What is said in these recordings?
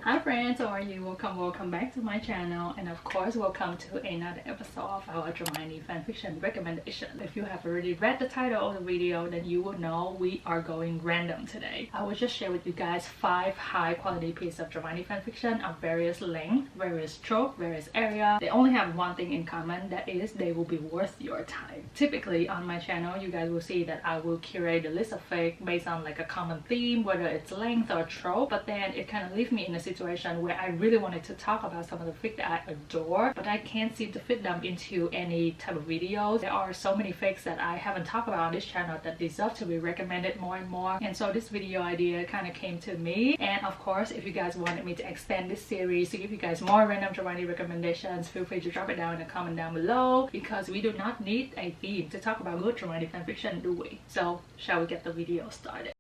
Hi friends, how are you? Welcome back to my channel, and of course welcome to another episode of our dramione fanfiction recommendation. If you have already read the title of the video, then you will know we are going random today. I will just share with you guys 5 high quality pieces of dramione fanfiction of various length, various trope, various area. They only have one thing in common, that is they will be worth your time. Typically on my channel you guys will see that I will curate a list of fic based on like a common theme, whether it's length or trope, but then it kind of leaves me in a situation where I really wanted to talk about some of the fic that I adore, but I can't seem to fit them into any type of videos. There are so many fics that I haven't talked about on this channel that deserve to be recommended more and more, and so this video idea kind of came to me. And of course, if you guys wanted me to extend this series to give you guys more random dramione recommendations, feel free to drop it down in the comment down below, because we do not need a theme to talk about good dramione fanfiction, do we? So shall we get the video started?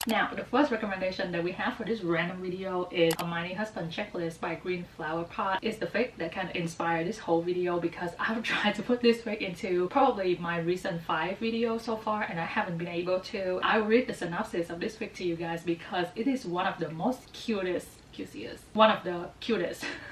Now, the first recommendation that we have for this random video is Hermione Husband Checklist by Green Flower Pot. It's the fic that kind of inspired this whole video, because I've tried to put this fic into probably my recent 5 videos so far and I haven't been able to. I will read the synopsis of this fic to you guys because it is one of the most cutest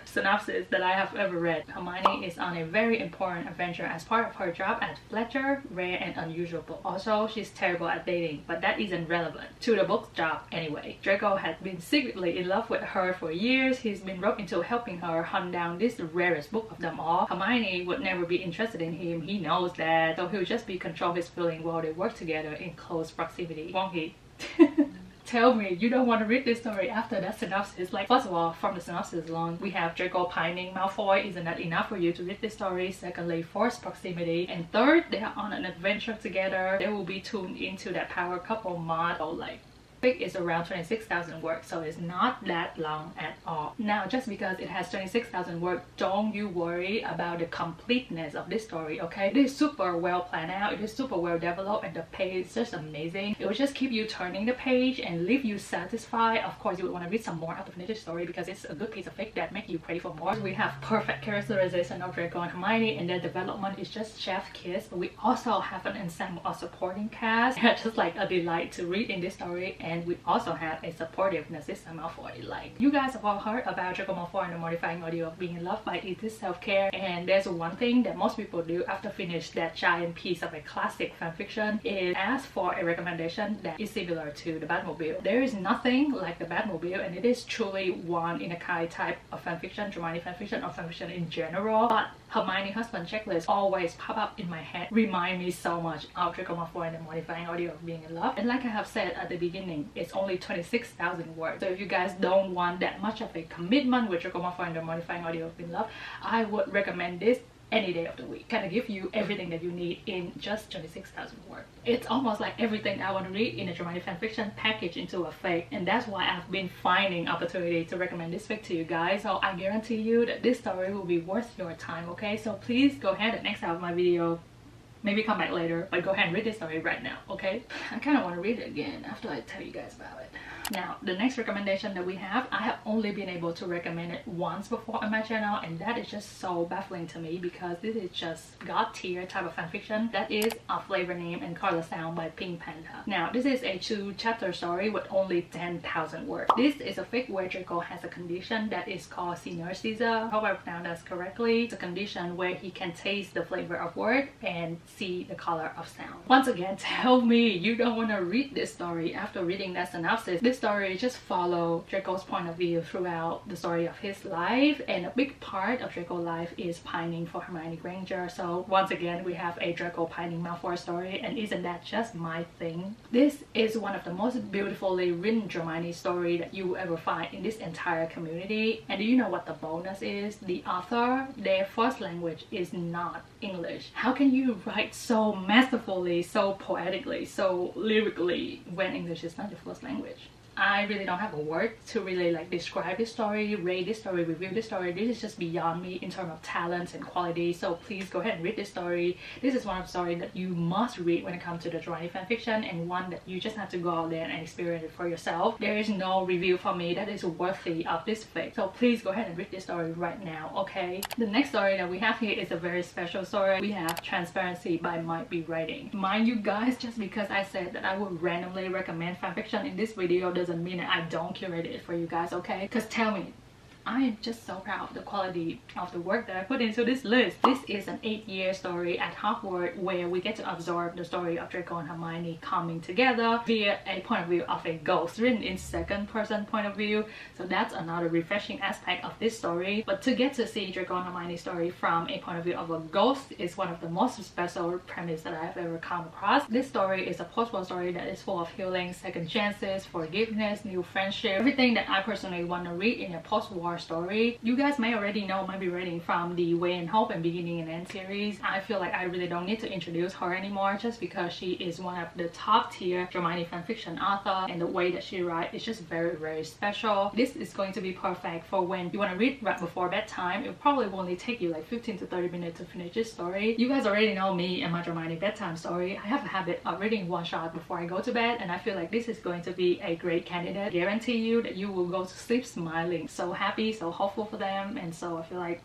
synopsis that I have ever read. Hermione is on a very important adventure as part of her job at Fletcher, rare and unusual book. Also, she's terrible at dating, but that isn't relevant to the book's job anyway. Draco had been secretly in love with her for years. He's been roped into helping her hunt down this rarest book of them all. Hermione would never be interested in him, he knows that, so he'll just be control his feeling while they work together in close proximity. Won't he? Tell me you don't want to read this story after that synopsis. Like, first of all, from the synopsis alone, we have Draco pining Malfoy. Isn't that enough for you to read this story? Secondly, forced proximity. And third, they are on an adventure together. They will be tuned into that power couple model. Like, fic is around 26,000 words, so it's not that long at all. Now, just because it has 26,000 words, don't you worry about the completeness of this story, okay? It is super well planned out, it is super well developed, and the page is just amazing. It will just keep you turning the page and leave you satisfied. Of course, you would want to read some more after finish the story because it's a good piece of fic that make you crave for more. We have perfect characterization of Draco and Hermione, and their development is just chef's kiss. But we also have an ensemble of supporting cast. They're just like a delight to read in this story. And we also have a supportive Narcissa Malfoy. Like, you guys have all heard about Draco Malfoy and the mortifying ordeal of being in love, but it is self-care. And there's one thing that most people do after finish that giant piece of a classic fanfiction is ask for a recommendation that is similar to the Batmobile. There is nothing like the Batmobile, and it is truly one in a kind type of fanfiction, dramione fanfiction, or fanfiction in general. But Hermione Husband Checklist always pop up in my head, remind me so much of Draco Malfoy and the mortifying ordeal of being in love. And like I have said at the beginning, it's only 26,000 words. So if you guys don't want that much of a commitment with Draco Malfoy and the mortifying ordeal of being in love, I would recommend this any day of the week. Kind of give you everything that you need in just 26,000 words. It's almost like everything I want to read in a dramatic fanfiction packaged into a fic, and that's why I've been finding opportunity to recommend this fic to you guys. So I guarantee you that this story will be worth your time, okay? So please go ahead and next out of my video, maybe come back later, but go ahead and read this story right now, okay? I kind of want to read it again after I tell you guys about it. Now, the next recommendation that we have, I have only been able to recommend it once before on my channel, and that is just so baffling to me because this is just god tier type of fanfiction. That is A Flavor Name and Color Sound by Pink Panther. Now, this is a 2-chapter story with only 10,000 words. This is a fic where Draco has a condition that is called synesthesia. I hope I pronounced that correctly. It's a condition where he can taste the flavor of word and see the color of sound. Once again, tell me you don't want to read this story after reading that synopsis. This story just follow Draco's point of view throughout the story of his life, and a big part of Draco's life is pining for Hermione Granger. So once again, we have a Draco pining Malfoy story, and isn't that just my thing? This is one of the most beautifully written dramione story that you will ever find in this entire community. And do you know what the bonus is? The author, their first language is not English. How can you write so masterfully, so poetically, so lyrically when English is not your first language? I really don't have a word to really like describe this story, rate this story, review this story. This is just beyond me in terms of talents and quality. So please go ahead and read this story. This is one of the stories that you must read when it comes to the dramione fanfiction, and one that you just have to go out there and experience it for yourself. There is no review for me that is worthy of this fic. So please go ahead and read this story right now, okay? The next story that we have here is a very special story. We have Transparency by Might Be Writing. Mind you guys, just because I said that I would randomly recommend fanfiction in this video doesn't mean that I don't curate it for you guys, okay? Because tell me, I am just so proud of the quality of the work that I put into this list. This is an 8-year story at Hogwarts where we get to absorb the story of Draco and Hermione coming together via a point of view of a ghost, written in second person point of view. So that's another refreshing aspect of this story. But to get to see Draco and Hermione's story from a point of view of a ghost is one of the most special premise that I have ever come across. This story is a post-war story that is full of healing, second chances, forgiveness, new friendship, everything that I personally want to read in a post-war story. You guys may already know, might be reading from the Way and Hope and Beginning and End series. I feel like I really don't need to introduce her anymore just because she is one of the top tier dramione fanfiction author, and the way that she writes is just very special. This is going to be perfect for when you want to read right before bedtime. It probably will only take you like 15 to 30 minutes to finish this story. You guys already know me and my dramione bedtime story. I have a habit of reading one shot before I go to bed, and I feel like this is going to be a great candidate. I guarantee you that you will go to sleep smiling, so happy, so hopeful for them, and so I feel like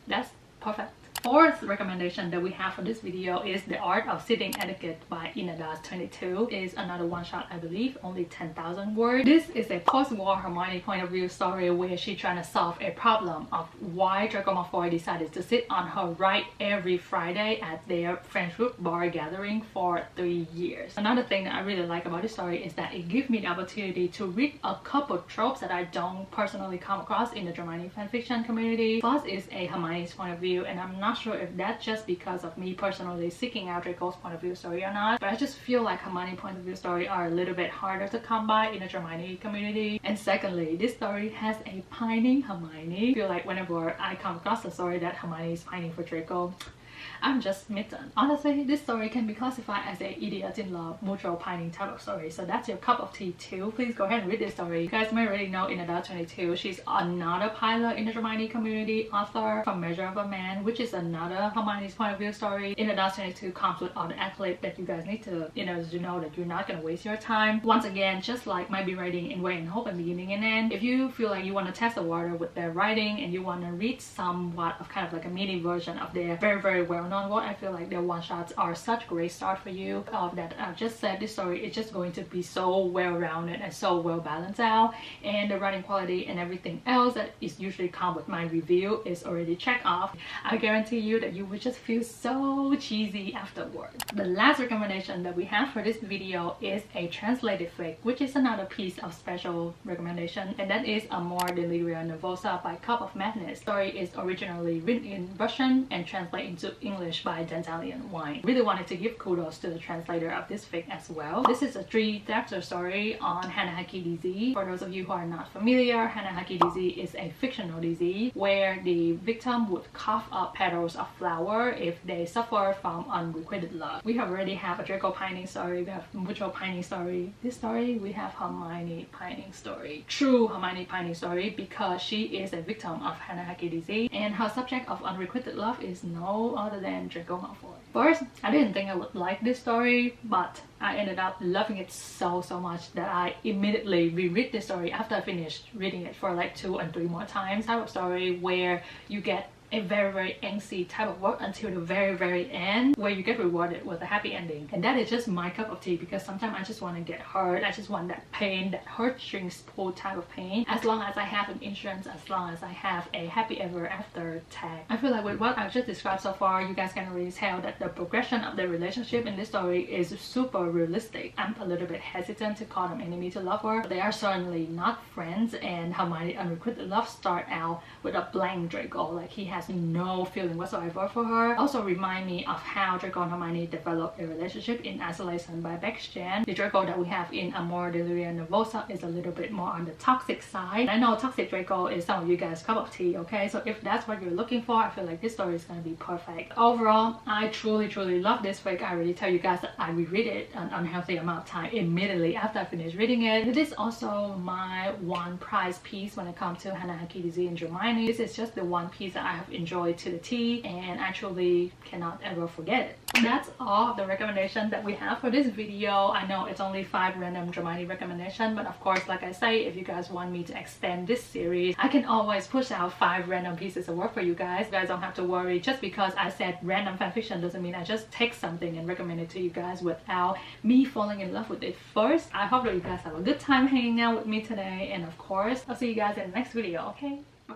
that's perfect. Fourth recommendation that we have for this video is The Art of Sitting Etiquette by Inadas 22. It is another one shot, I believe, only 10,000 words. This is a post-war Hermione point of view story where she's trying to solve a problem of why Draco Malfoy decided to sit on her right every Friday at their French group bar gathering for 3 years. Another thing that I really like about this story is that it gives me the opportunity to read a couple tropes that I don't personally come across in the dramione fanfiction community. First is a Hermione's point of view, and I'm not sure if that's just because of me personally seeking out Draco's point of view story or not, but I just feel like Hermione's point of view story are a little bit harder to come by in the dramione community. And secondly, this story has a pining Hermione. I feel like whenever I come across a story that Hermione is pining for Draco, I'm just smitten. Honestly, this story can be classified as a idiot in love, mutual pining type of story. So that's your cup of tea too. Please go ahead and read this story. You guys may already know Inadas 22. She's another pilot in the Hermione community, author from Measure of a Man, which is another Hermione's point of view story. Inadas 22 comes with all the accolades that you guys need to, you know that you're not gonna waste your time. Once again, just like might be writing in Way and Hope and Beginning and End, if you feel like you want to test the water with their writing and you want to read somewhat of kind of like a mini version of their very well-known work, I feel like their one-shots are such great start for you. Of that I've just said, this story is just going to be so well-rounded and so well balanced out, and the writing quality and everything else that is usually come with my review is already checked off. I guarantee you that you will just feel so cheesy afterwards. The last recommendation that we have for this video is a translated fic, which is another piece of special recommendation, and that is Amor Deliria Nervosa by Cup of Madness. The story is originally written in Russian and translated into English by Dandelion Wine. Really wanted to give kudos to the translator of this fic as well. This is a 3-chapter story on Hanahaki disease. For those of you who are not familiar, Hanahaki disease is a fictional disease where the victim would cough up petals of flower if they suffer from unrequited love. We already have a Draco pining story, we have mutual pining story. This story we have Hermione pining story. True Hermione pining story, because she is a victim of Hanahaki disease and her subject of unrequited love is no other than Draco Malfoy. First, I didn't think I would like this story, but I ended up loving it so much that I immediately reread this story after I finished reading it for like 2 and 3 more times. Type of story where you get a very angsty type of work until the very end, where you get rewarded with a happy ending, and that is just my cup of tea, because sometimes I just want to get hurt. I just want that pain, that heartstrings pull type of pain. As long as I have an insurance, as long as I have a happy ever after tag. I feel like with what I've just described so far, you guys can really tell that the progression of the relationship in this story is super realistic. I'm a little bit hesitant to call them enemy to lover. They are certainly not friends, and Hermione unrequited love start out with a blank Draco, like he has no feeling whatsoever for her. Also remind me of how Draco and Hermione developed a relationship in Isolation by Bex Jan. The Draco that we have in Amor Deliria Nervosa is a little bit more on the toxic side. I know toxic Draco is some of you guys' cup of tea, okay? So if that's what you're looking for, I feel like this story is going to be perfect. Overall, I truly love this fic. I already tell you guys that I reread it an unhealthy amount of time immediately after I finished reading it. It is also my one prize piece when it comes to Hanahaki disease and Dramione. This is just the one piece that I have enjoyed to the T, and I truly cannot ever forget it. That's all the recommendation that we have for this video. I know it's only 5 random dramione recommendation, but of course, like I say, if you guys want me to extend this series, I can always push out 5 random pieces of work for you guys. You guys don't have to worry. Just because I said random fanfiction doesn't mean I just take something and recommend it to you guys without me falling in love with it first. I hope that you guys have a good time hanging out with me today, and of course, I'll see you guys in the next video. Okay, bye.